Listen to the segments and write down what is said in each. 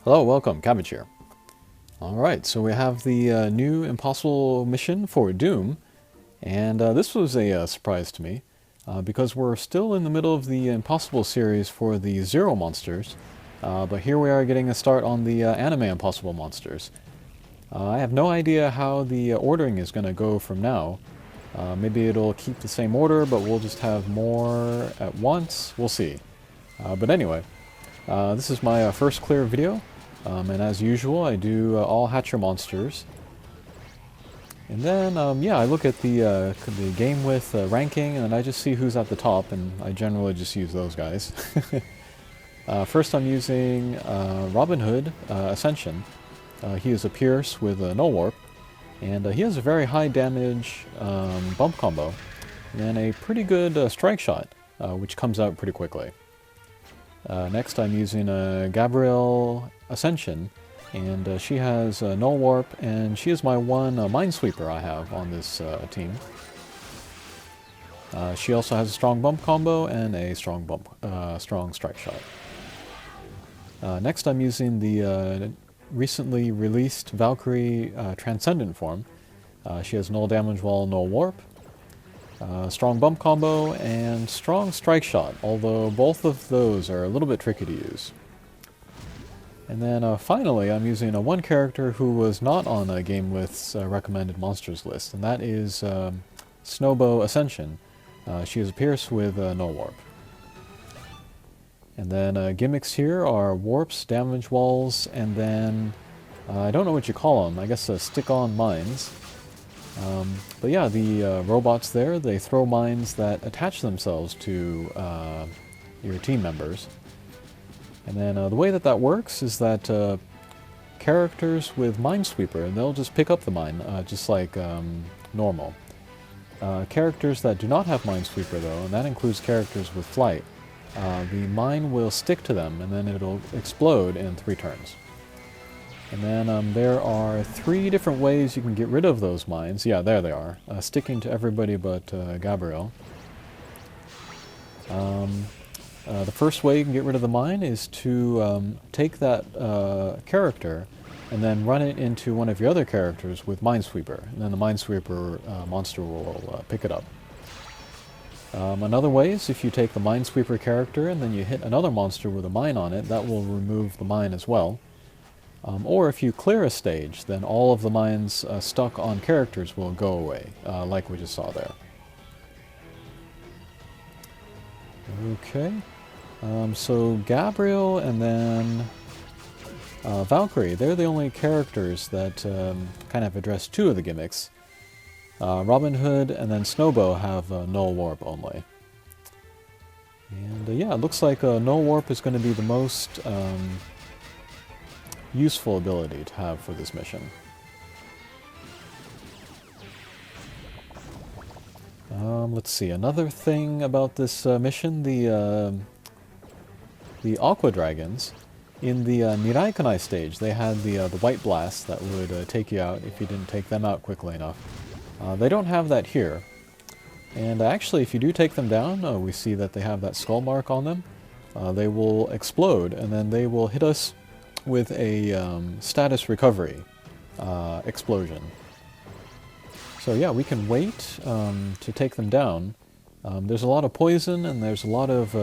Hello, welcome, Cabbage here. Alright, so we have the new impossible mission for Doom, and this was a surprise to me, because we're still in the middle of the Impossible series for the Zero monsters, but here we are getting a start on the anime Impossible monsters. I have no idea how the ordering is going to go from now. Maybe it'll keep the same order, but we'll just have more at once. We'll see. But anyway, this is my first clear video. And as usual, I do all Hatcher monsters. And then, yeah, I look at the game with ranking, and I just see who's at the top, and I generally just use those guys. First I'm using Robin Hood Ascension. He is a Pierce with a Null Warp, and he has a very high damage bump combo, and a pretty good strike shot, which comes out pretty quickly. Next I'm using Gabrielle Ascension, and she has Null Warp, and she is my one Minesweeper I have on this team. She also has a strong bump combo and a strong strike shot. Next I'm using the recently released Valkyrie Transcendent form. She has Null Damage Wall, Null Warp, strong bump combo, and strong strike shot, although both of those are a little bit tricky to use. And then finally I'm using one character who was not on GameWith's recommended monsters list, and that is Snowbow Ascension. She is a Pierce with Null Warp. And then gimmicks here are warps, damage walls, and then I don't know what you call them, I guess stick-on mines. But yeah, the robots there, they throw mines that attach themselves to your team members. And then the way that works is that characters with Minesweeper, they'll just pick up the mine, just like normal. Characters that do not have Minesweeper though, and that includes characters with Flight, the mine will stick to them and then it'll explode in 3 turns. And then there are 3 different ways you can get rid of those mines. Yeah, there they are. Sticking to everybody but Gabrielle. The first way you can get rid of the mine is to take that character and then run it into one of your other characters with Minesweeper. And then the Minesweeper monster will pick it up. Another way is if you take the Minesweeper character and then you hit another monster with a mine on it, that will remove the mine as well. Or if you clear a stage, then all of the mines stuck on characters will go away, like we just saw there. Okay, so Gabriel and then Valkyrie, they're the only characters that kind of address 2 of the gimmicks. Robin Hood and then Snowbow have Null Warp only. And yeah, it looks like Null Warp is going to be the most useful ability to have for this mission. Let's see, another thing about this mission, the Aqua Dragons. In the Mirai Kanai stage, they had the White Blast that would take you out if you didn't take them out quickly enough. They don't have that here. And actually, if you do take them down, we see that they have that skull mark on them. They will explode, and then they will hit us with a status recovery explosion. So yeah, we can wait to take them down. There's a lot of poison and there's a lot of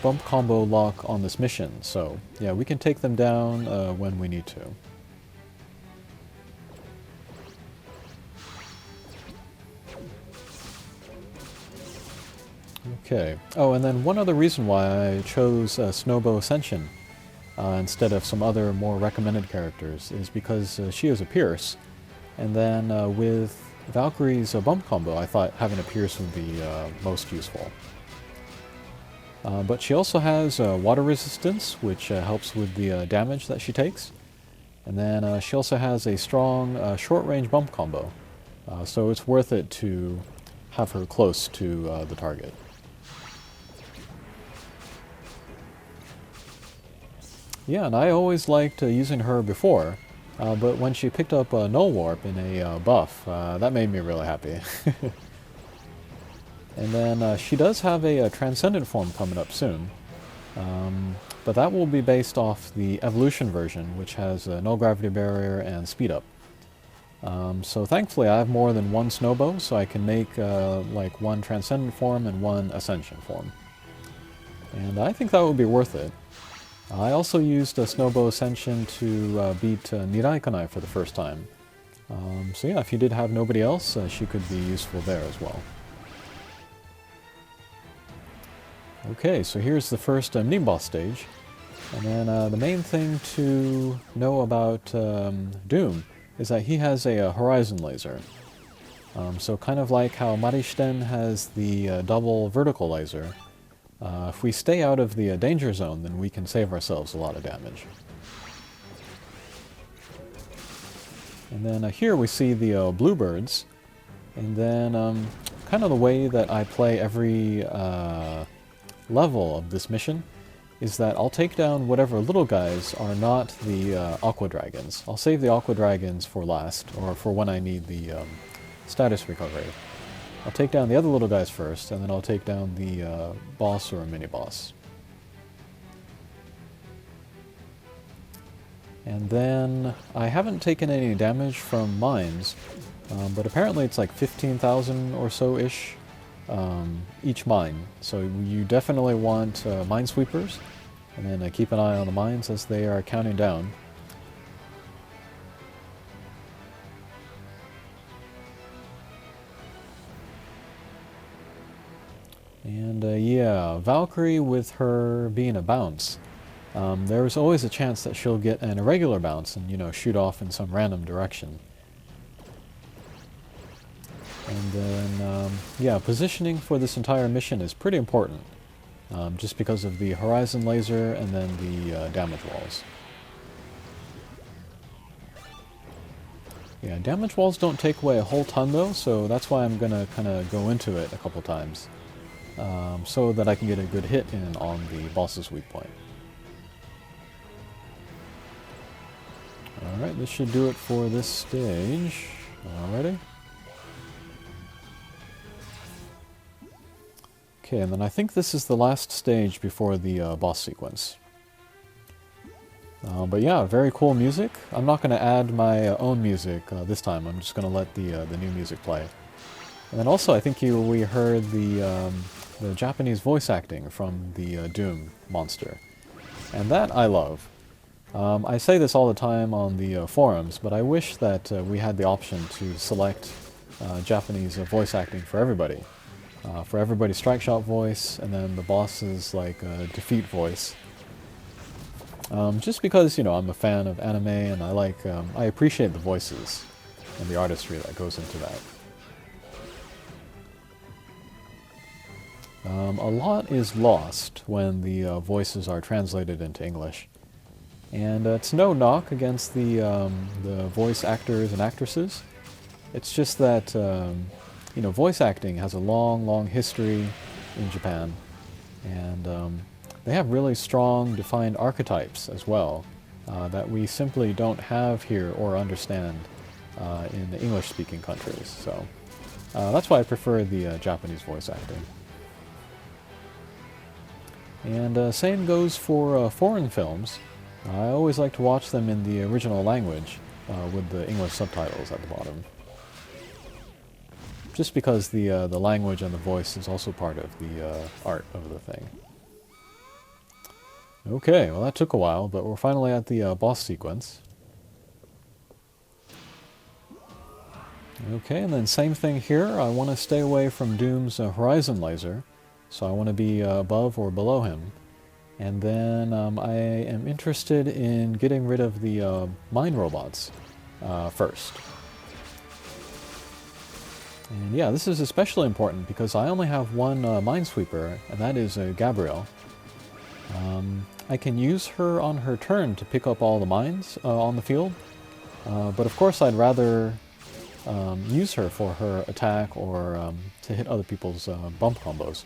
bump combo lock on this mission, so yeah, we can take them down when we need to. Okay, oh, and then one other reason why I chose Snowbow Ascension instead of some other more recommended characters is because she is a Pierce, and then with Valkyrie's bump combo I thought having a Pierce would be most useful. But she also has water resistance, which helps with the damage that she takes, and then she also has a strong short-range bump combo, so it's worth it to have her close to the target. Yeah, and I always liked using her before, but when she picked up Null Warp in a buff, that made me really happy. And then she does have a Transcendent form coming up soon, But that will be based off the evolution version, which has a null gravity barrier and speed up. So thankfully I have more than one Snowbow, so I can make like one Transcendent form and one Ascension form. And I think that would be worth it. I also used a Snowbow Ascension to beat Nirai Kanai for the first time. So yeah, if you did have nobody else, she could be useful there as well. Okay, so here's the first mini-boss stage. And then the main thing to know about Doom is that he has a horizon laser. So kind of like how Marishten has the double vertical laser, if we stay out of the danger zone, then we can save ourselves a lot of damage. And then here we see the bluebirds, and then kind of the way that I play every level of this mission is that I'll take down whatever little guys are not the aqua dragons. I'll save the aqua dragons for last, or for when I need the status recovery. I'll take down the other little guys first, and then I'll take down the boss or a mini-boss. And then I haven't taken any damage from mines, but apparently it's like 15,000 or so-ish each mine. So you definitely want minesweepers, and then keep an eye on the mines as they are counting down. And yeah, Valkyrie with her being a bounce. There's always a chance that she'll get an irregular bounce and, you know, shoot off in some random direction. And then, yeah, positioning for this entire mission is pretty important, just because of the horizon laser and then the damage walls. Yeah, damage walls don't take away a whole ton though, so that's why I'm gonna kind of go into it a couple times, so that I can get a good hit in on the boss's weak point. Alright, this should do it for this stage. Alrighty. Okay, and then I think this is the last stage before the boss sequence. But yeah, very cool music. I'm not going to add my own music this time. I'm just going to let the new music play. And then also, I think we heard the Japanese voice acting from the Doom monster. And that I love. I say this all the time on the forums, but I wish that we had the option to select Japanese voice acting for everybody. For everybody's strike shot voice, and then the boss's like defeat voice. Just because, you know, I'm a fan of anime, and I like, I appreciate the voices and the artistry that goes into that. A lot is lost when the voices are translated into English. And it's no knock against the voice actors and actresses. It's just that, you know, voice acting has a long, long history in Japan. And they have really strong, defined archetypes as well that we simply don't have here or understand in the English-speaking countries. So that's why I prefer the Japanese voice acting. And same goes for foreign films. I always like to watch them in the original language with the English subtitles at the bottom. Just because the language and the voice is also part of the art of the thing. Okay, well that took a while, but we're finally at the boss sequence. Okay, and then same thing here. I want to stay away from Doom's horizon laser, so I want to be above or below him. And then I am interested in getting rid of the mine robots first. And yeah, this is especially important because I only have one minesweeper, and that is Gabrielle. I can use her on her turn to pick up all the mines on the field, but of course I'd rather use her for her attack or to hit other people's bump combos.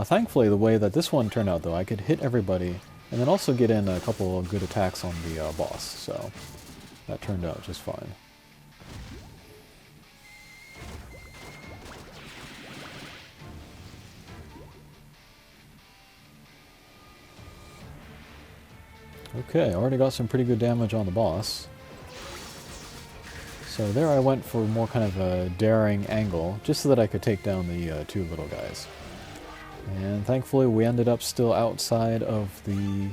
Thankfully, the way that this one turned out, though, I could hit everybody and then also get in a couple of good attacks on the boss, so that turned out just fine. Okay, already got some pretty good damage on the boss. So there I went for more kind of a daring angle, just so that I could take down the two little guys. And thankfully we ended up still outside of the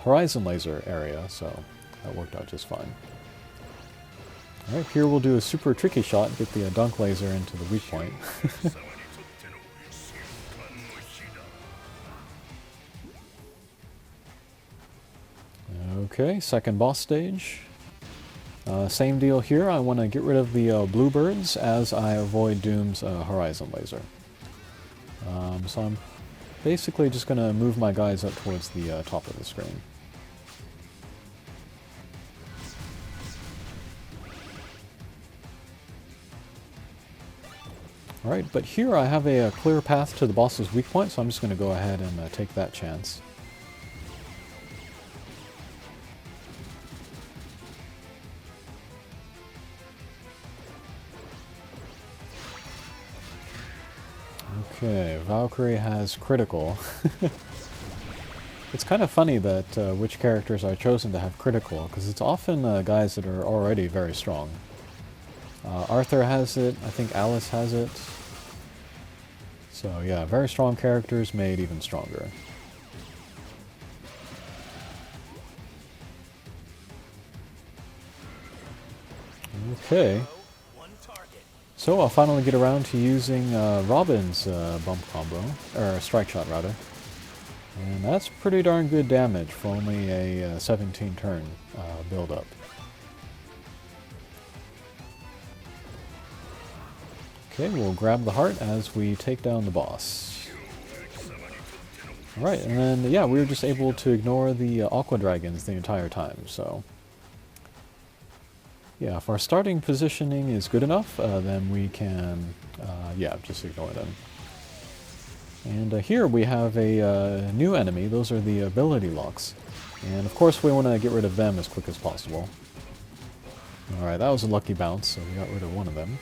horizon laser area, so that worked out just fine. Alright, here we'll do a super tricky shot, get the dunk laser into the weak point. Okay, second boss stage. Same deal here, I want to get rid of the bluebirds as I avoid Doom's horizon laser. So I'm basically just going to move my guys up towards the top of the screen. Alright, but here I have a clear path to the boss's weak point, so I'm just going to go ahead and take that chance. Okay, Valkyrie has critical. It's kind of funny that which characters are chosen to have critical, because it's often guys that are already very strong. Arthur has it, I think Alice has it. So yeah, very strong characters made even stronger. Okay. So I'll finally get around to using Robin's bump combo, or strike shot rather. And that's pretty darn good damage for only a 17 turn build up. Okay, we'll grab the heart as we take down the boss. Alright, and then yeah, we were just able to ignore the Aqua Dragons the entire time, so... Yeah, if our starting positioning is good enough, then we can, yeah, just ignore them. And here we have a new enemy. Those are the ability locks. And of course we want to get rid of them as quick as possible. Alright, that was a lucky bounce, so we got rid of one of them.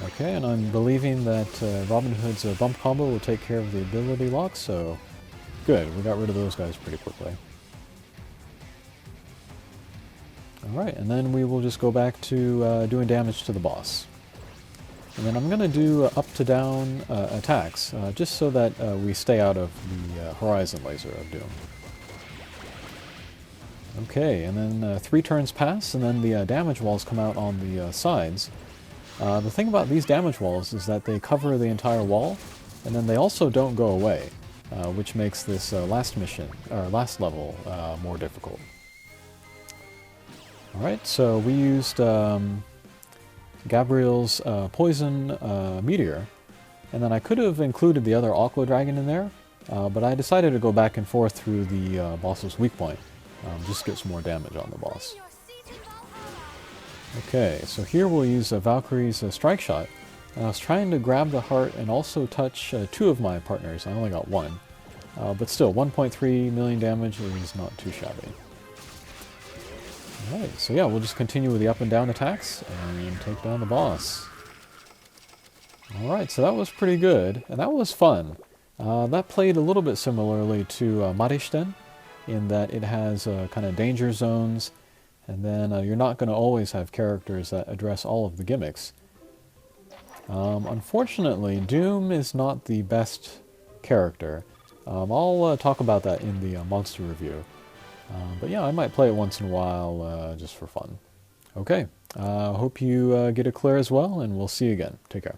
Okay, and I'm believing that Robin Hood's bump combo will take care of the ability locks, so... Good, we got rid of those guys pretty quickly. Alright, and then we will just go back to doing damage to the boss. And then I'm going to do up to down attacks, just so that we stay out of the horizon laser of Doom. Okay, and then 3 turns pass, and then the damage walls come out on the sides. The thing about these damage walls is that they cover the entire wall, and then they also don't go away. Which makes this last mission, or last level, more difficult. Alright, so we used Gabriel's Poison Meteor, and then I could have included the other Aqua Dragon in there, but I decided to go back and forth through the boss's weak point, just to get some more damage on the boss. Okay, so here we'll use Valkyrie's Strike Shot. I was trying to grab the heart and also touch 2 of my partners. I only got 1. But still, 1.3 million damage is not too shabby. Alright, so yeah, we'll just continue with the up and down attacks and take down the boss. Alright, so that was pretty good, and that was fun. That played a little bit similarly to Marishten, in that it has kind of danger zones, and then you're not going to always have characters that address all of the gimmicks. Unfortunately, Doom is not the best character. I'll talk about that in the monster review. But yeah, I might play it once in a while just for fun. Okay, hope you get it clear as well, and we'll see you again. Take care.